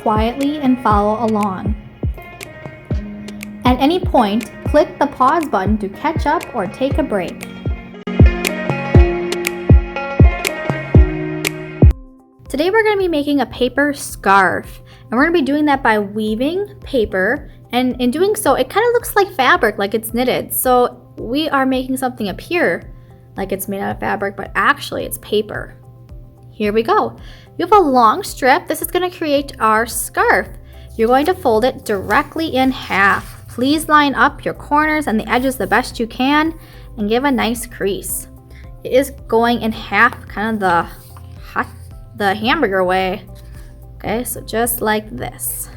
quietly and follow along. At any point, click the pause button to catch up or take a break. Today we're going to be making a paper scarf, and we're going to be doing that by weaving paper, and in doing so it kind of looks like fabric, like it's knitted. So we are making something appear like it's made out of fabric, but actually it's paper. Here we go. You have a long strip. This is going to create our scarf. You're going to fold it directly in half. Please line up your corners and the edges the best you can and give a nice crease. It is going in half, kind of the hamburger way. Okay, so just like this.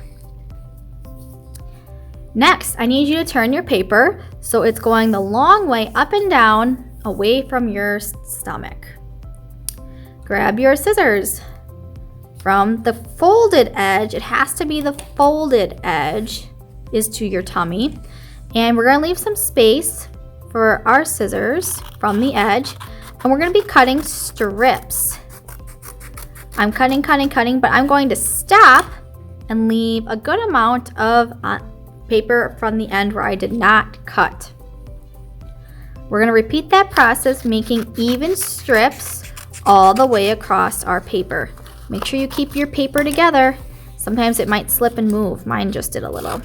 Next, I need you to turn your paper so it's going the long way up and down away from your stomach. Grab your scissors. From the folded edge, it has to be the folded edge is to your tummy. And we're going to leave some space for our scissors from the edge. And we're going to be cutting strips. I'm cutting, but I'm going to stop and leave a good amount of paper from the end where I did not cut. We're going to repeat that process, making even strips all the way across our paper. Make sure you keep your paper together. Sometimes it might slip and move. Mine just did a little.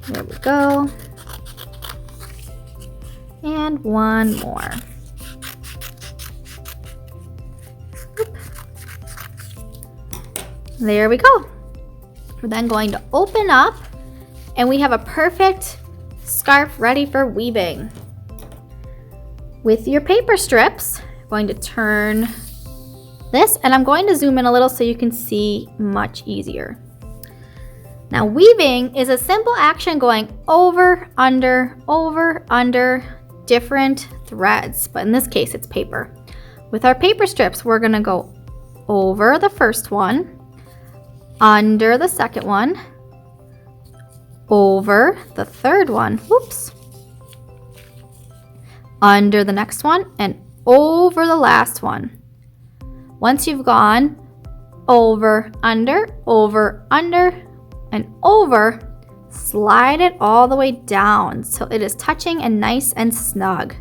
There we go. And one more. There we go. We're then going to open up and we have a perfect scarf ready for weaving. With your paper strips, I'm going to turn this and I'm going to zoom in a little so you can see much easier. Now weaving is a simple action going over, under, different threads, but in this case it's paper. With our paper strips, we're gonna go over the first one, under the second one, over the third one, under the next one, and over the last one. Once you've gone over, under, and over, slide it all the way down so it is touching and nice and snug.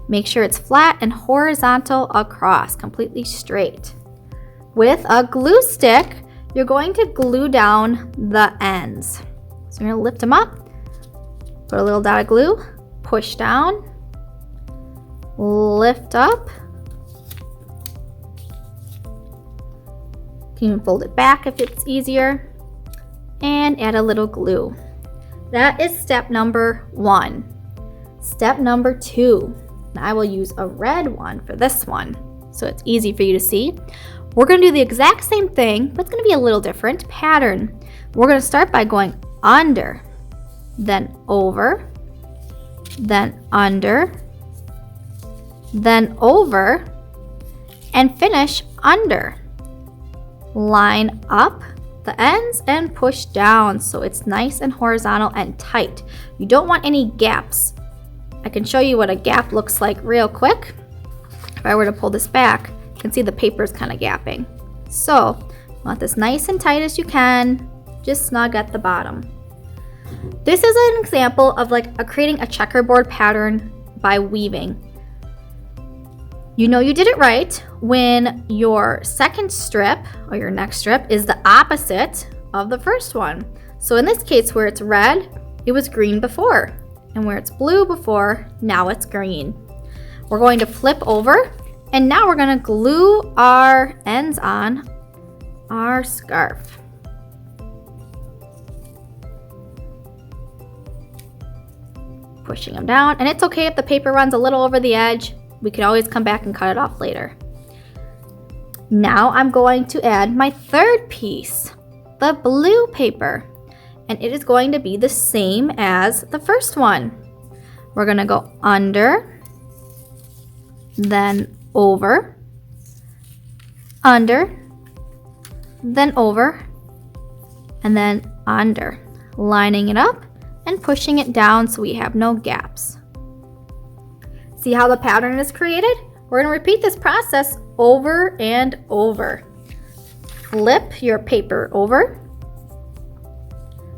Make sure it's flat and horizontal across, completely straight. With a glue stick, you're going to glue down the ends. So you're going to lift them up, put a little dot of glue, push down, lift up. You can fold it back if it's easier, and add a little glue. That is step number 1. Step number 2, and I will use a red one for this one so it's easy for you to see. We're going to do the exact same thing, but it's going to be a little different pattern. We're going to start by going under, then over, then under, then over, and finish under. Line up the ends and push down so it's nice and horizontal and tight. You don't want any gaps. I can show you what a gap looks like real quick. If I were to pull this back, you can see the paper is kind of gapping. So you want this nice and tight as you can, just snug at the bottom. This is an example of creating a checkerboard pattern by weaving. You know you did it right when your second strip or your next strip is the opposite of the first one. So in this case, where it's red, it was green before, and where it's blue before, now it's green. We're going to flip over, and now we're going to glue our ends on our scarf. Pushing them down, and it's okay if the paper runs a little over the edge. We can always come back and cut it off later. Now I'm going to add my third piece, the blue paper, and it is going to be the same as the first one. We're going to go under, then over, under, then over, and then under, lining it up and pushing it down so we have no gaps. See how the pattern is created? We're going to repeat this process over and over. flip your paper over.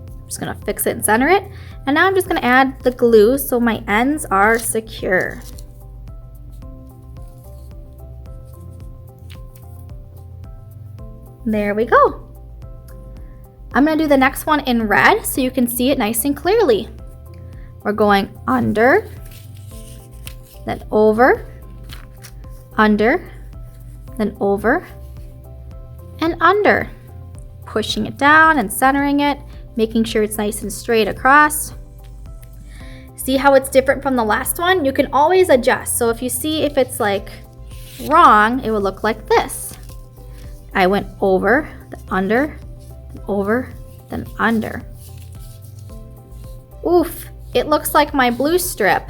I'm just gonna fix it and center it. And now I'm just gonna add the glue so my ends are secure. There we go. I'm gonna do the next one in red so you can see it nice and clearly. We're going under, then over, under, then over, and under. Pushing it down and centering it, making sure it's nice and straight across. See how it's different from the last one? You can always adjust. So if you see if it's like wrong, it would look like this. I went over, then under, then over, then under. Oof, it looks like my blue strip.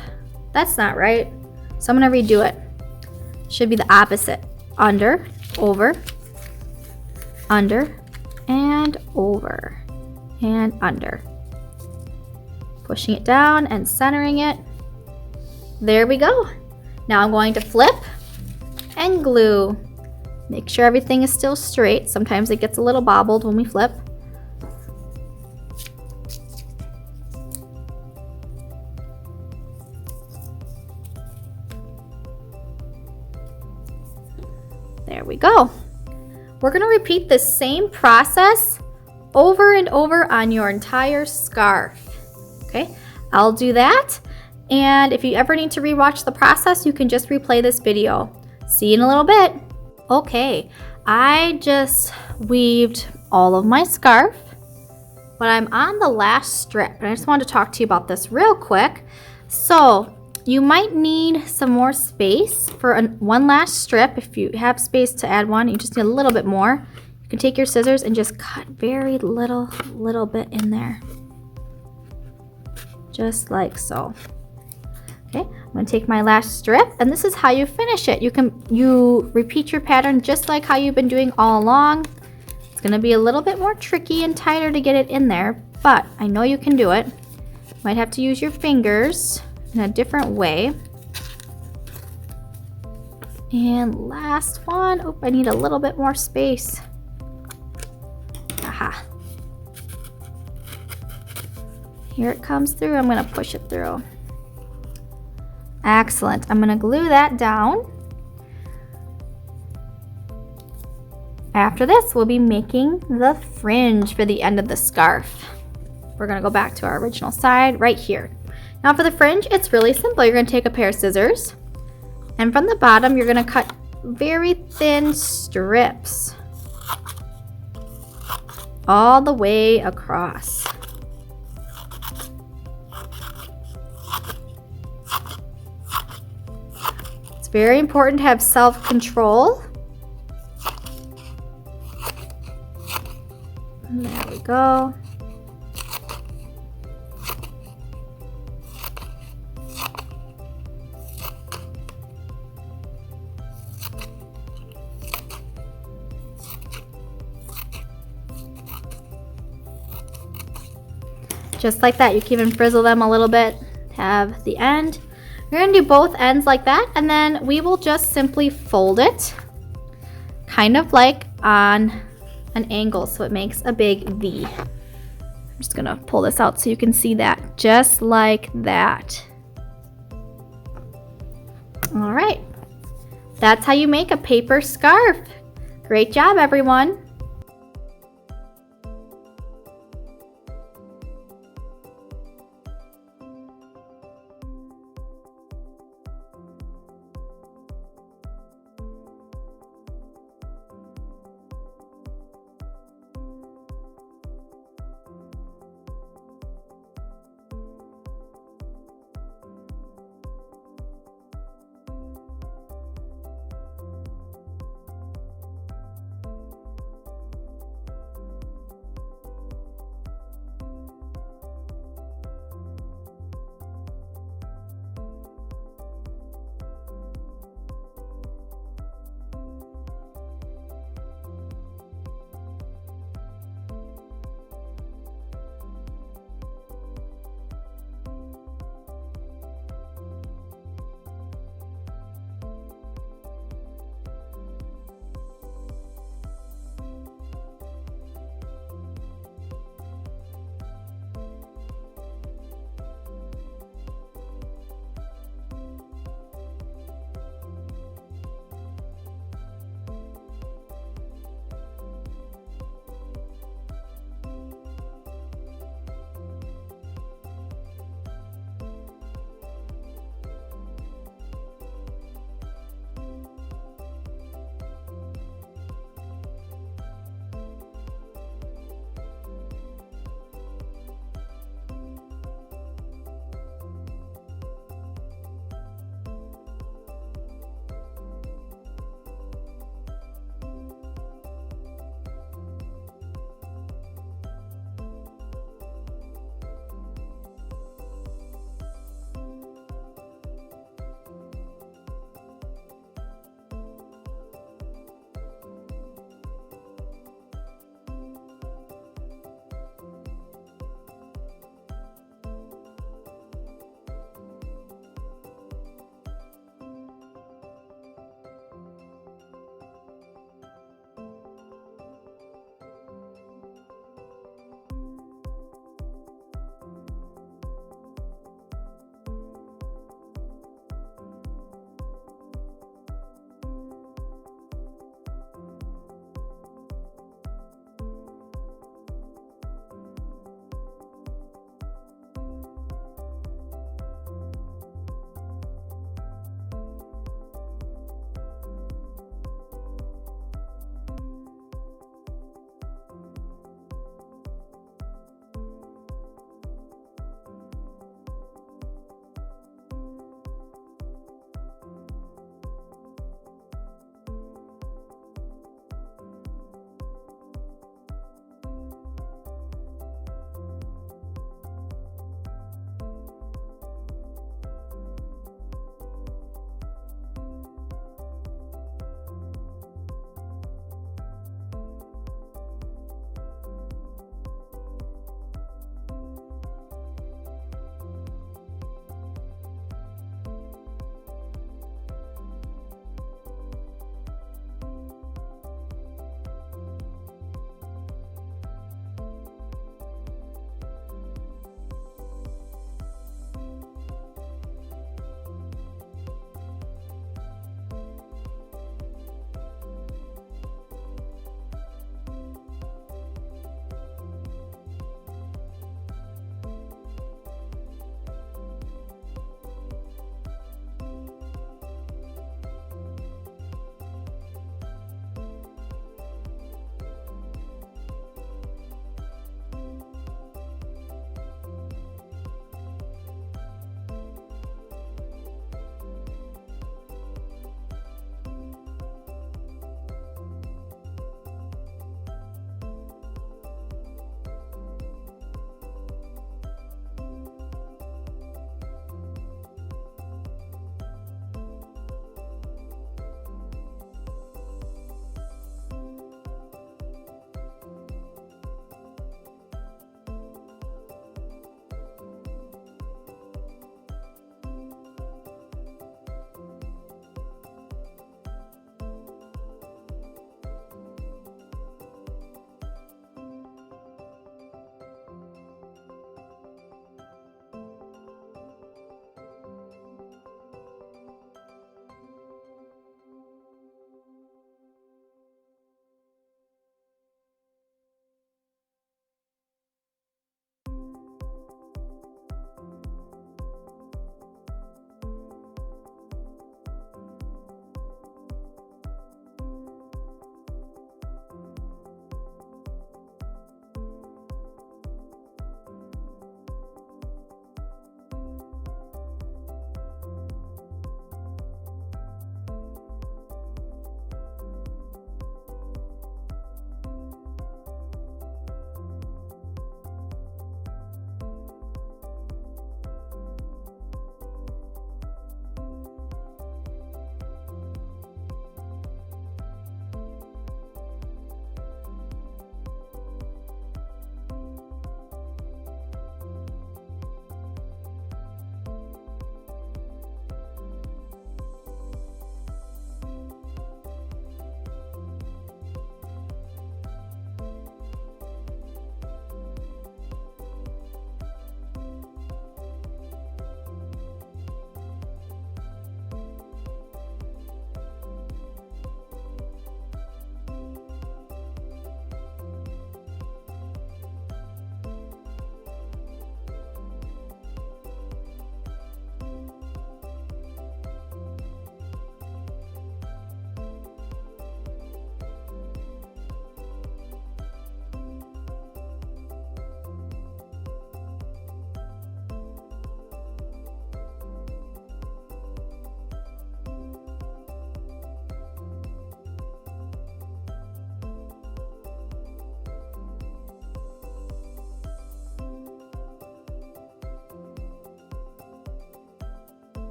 That's not right. So I'm gonna redo it. Should be the opposite. Under, over, under, and over, and under. Pushing it down and centering it. There we go. Now I'm going to flip and glue. Make sure everything is still straight. Sometimes it gets a little bobbled when we flip. There we go. We're going to repeat the same process over and over on your entire scarf. Okay, I'll do that. And if you ever need to rewatch the process, you can just replay this video. See you in a little bit. Okay, I just weaved all of my scarf, but I'm on the last strip. And I just wanted to talk to you about this real quick. So you might need some more space for one last strip. If you have space to add one, you just need a little bit more. You can take your scissors and just cut very little bit in there. Just like so. Okay, I'm gonna take my last strip, and this is how you finish it. You repeat your pattern just like how you've been doing all along. It's gonna be a little bit more tricky and tighter to get it in there, but I know you can do it. Might have to use your fingers in a different way. And last one. Oh, I need a little bit more space. Aha. Here it comes through. I'm gonna push it through. Excellent. I'm gonna glue that down. After this, we'll be making the fringe for the end of the scarf. We're gonna go back to our original side right here. Now for the fringe, it's really simple. You're gonna take a pair of scissors, and from the bottom, you're gonna cut very thin strips all the way across. It's very important to have self-control. There we go. Just like that. You can even frizzle them a little bit to have the end. You're going to do both ends like that, and then we will just simply fold it kind of like on an angle so it makes a big V. I'm just going to pull this out so you can see that. Just like that. All right. That's how you make a paper scarf. Great job, everyone.